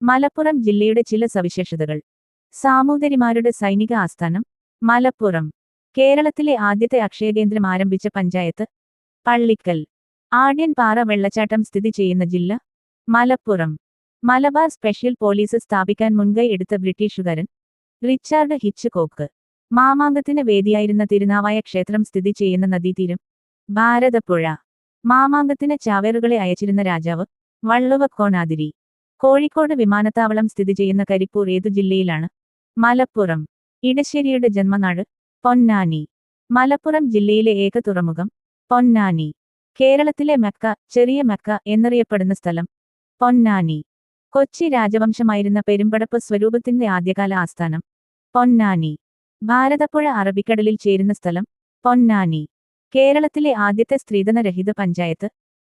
മലപ്പുറം ജില്ലയുടെ ചില സവിശേഷതകൾ. സാമൂതിരിമാരുടെ സൈനിക ആസ്ഥാനം മലപ്പുറം. കേരളത്തിലെ ആദ്യത്തെ അക്ഷയകേന്ദ്രം ആരംഭിച്ച പഞ്ചായത്ത് പള്ളിക്കൽ. ആഢ്യൻ പാറ വെള്ളച്ചാട്ടം സ്ഥിതി ചെയ്യുന്ന ജില്ല മലപ്പുറം. മലബാർ സ്പെഷ്യൽ പോലീസ് സ്ഥാപിക്കാൻ മുൻകൈ എടുത്ത ബ്രിട്ടീഷുകാരൻ റിച്ചാർഡ് ഹിച്ച്കോക്ക്. മാമാങ്കത്തിന് വേദിയായിരുന്ന തിരുനാവായ ക്ഷേത്രം സ്ഥിതി ചെയ്യുന്ന നദീതീരം ഭാരതപ്പുഴ. മാമാങ്കത്തിന് ചാവേറുകളെ അയച്ചിരുന്ന രാജാവ് വള്ളുവക്കോനാതിരി. കോഴിക്കോട് വിമാനത്താവളം സ്ഥിതി ചെയ്യുന്ന കരിപ്പൂർ ഏതു ജില്ലയിലാണ്? മലപ്പുറം. ഇടശ്ശേരിയുടെ ജന്മനാട് പൊന്നാനി. മലപ്പുറം ജില്ലയിലെ ഏക തുറമുഖം പൊന്നാനി. കേരളത്തിലെ മക്ക, ചെറിയ മക്ക എന്നറിയപ്പെടുന്ന സ്ഥലം പൊന്നാനി. കൊച്ചി രാജവംശമായിരുന്ന പെരുമ്പടപ്പ് സ്വരൂപത്തിന്റെ ആദ്യകാല ആസ്ഥാനം പൊന്നാനി. ഭാരതപ്പുഴ അറബിക്കടലിൽ ചേരുന്ന സ്ഥലം പൊന്നാനി. കേരളത്തിലെ ആദ്യത്തെ സ്ത്രീധനരഹിത പഞ്ചായത്ത്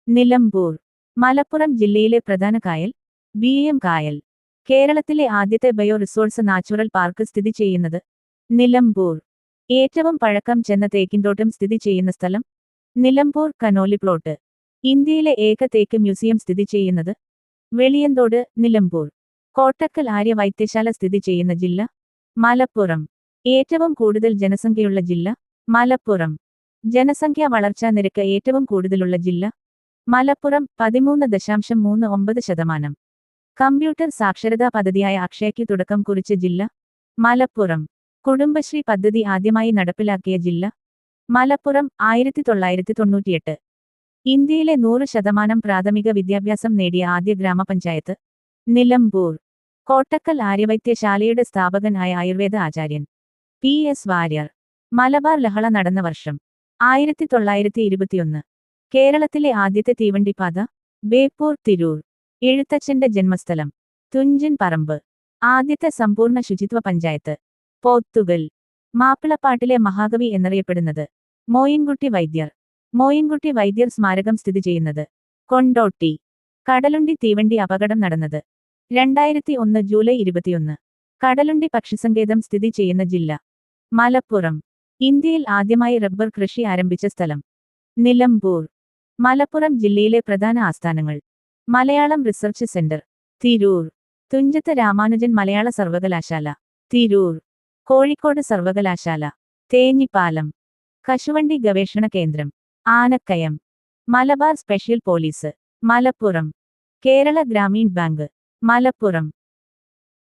നിലമ്പൂർ. മലപ്പുറം ജില്ലയിലെ പ്രധാന കായൽ BM കായൽ. കേരളത്തിലെ ആദ്യത്തെ ബയോ റിസോഴ്സ് നാച്ചുറൽ പാർക്ക് സ്ഥിതി ചെയ്യുന്നത് നിലമ്പൂർ. ഏറ്റവും പഴക്കം ചെന്ന തേക്കിൻതോട്ടം സ്ഥിതി ചെയ്യുന്ന സ്ഥലം നിലമ്പൂർ കനോലി പ്ലോട്ട്. ഇന്ത്യയിലെ ഏക തേക്ക് മ്യൂസിയം സ്ഥിതി ചെയ്യുന്നത് വെളിയന്തോട്, നിലമ്പൂർ. കോട്ടക്കൽ ആര്യ വൈദ്യശാല സ്ഥിതി ചെയ്യുന്ന ജില്ല മലപ്പുറം. ഏറ്റവും കൂടുതൽ ജനസംഖ്യയുള്ള ജില്ല മലപ്പുറം. ജനസംഖ്യാ വളർച്ചാ നിരക്ക് ഏറ്റവും കൂടുതലുള്ള ജില്ല മലപ്പുറം 13.39%. കമ്പ്യൂട്ടർ സാക്ഷരതാ പദ്ധതിയായ അക്ഷയയ്ക്ക് തുടക്കം കുറിച്ച ജില്ല മലപ്പുറം. കുടുംബശ്രീ പദ്ധതി ആദ്യമായി നടപ്പിലാക്കിയ ജില്ല മലപ്പുറം 1998. ഇന്ത്യയിലെ 100% പ്രാഥമിക വിദ്യാഭ്യാസം നേടിയ ആദ്യ ഗ്രാമപഞ്ചായത്ത് നിലമ്പൂർ. കോട്ടക്കൽ ആര്യവൈദ്യശാലയുടെ സ്ഥാപകനായ ആയുർവേദ ആചാര്യൻ PS വാര്യർ. മലബാർ ലഹള നടന്ന വർഷം 1921. കേരളത്തിലെ ആദ്യത്തെ തീവണ്ടിപ്പാത ബേപ്പൂർ തിരൂർ. എഴുത്തച്ഛന്റെ ജന്മസ്ഥലം തുഞ്ചൻ പറമ്പ്. ആദ്യത്തെ സമ്പൂർണ്ണ ശുചിത്വ പഞ്ചായത്ത് പോത്തുകൽ. മാപ്പിളപ്പാട്ടിലെ മഹാകവി എന്നറിയപ്പെടുന്നത് മോയിൻകുട്ടി വൈദ്യർ. മോയിൻകുട്ടി വൈദ്യർ സ്മാരകം സ്ഥിതി ചെയ്യുന്നത് കൊണ്ടോട്ടി. കടലുണ്ടി തീവണ്ടി അപകടം നടന്നത് 2001 ജൂലൈ 21. കടലുണ്ടി പക്ഷിസങ്കേതം സ്ഥിതി ചെയ്യുന്ന ജില്ല മലപ്പുറം. ഇന്ത്യയിൽ ആദ്യമായി റബ്ബർ കൃഷി ആരംഭിച്ച സ്ഥലം നിലമ്പൂർ. മലപ്പുറം ജില്ലയിലെ പ്രധാന ആസ്ഥാനങ്ങൾ മലയാളം റിസർച്ച് സെന്റർ തിരൂർ. തുഞ്ചത്ത് രാമാനുജൻ മലയാള സർവകലാശാല തിരൂർ. കോഴിക്കോട് സർവകലാശാല തേഞ്ഞിപ്പാലം. കശുവണ്ടി ഗവേഷണ കേന്ദ്രം Anakkayam. Malabar special police Malappuram. Kerala Gramin bank Malappuram.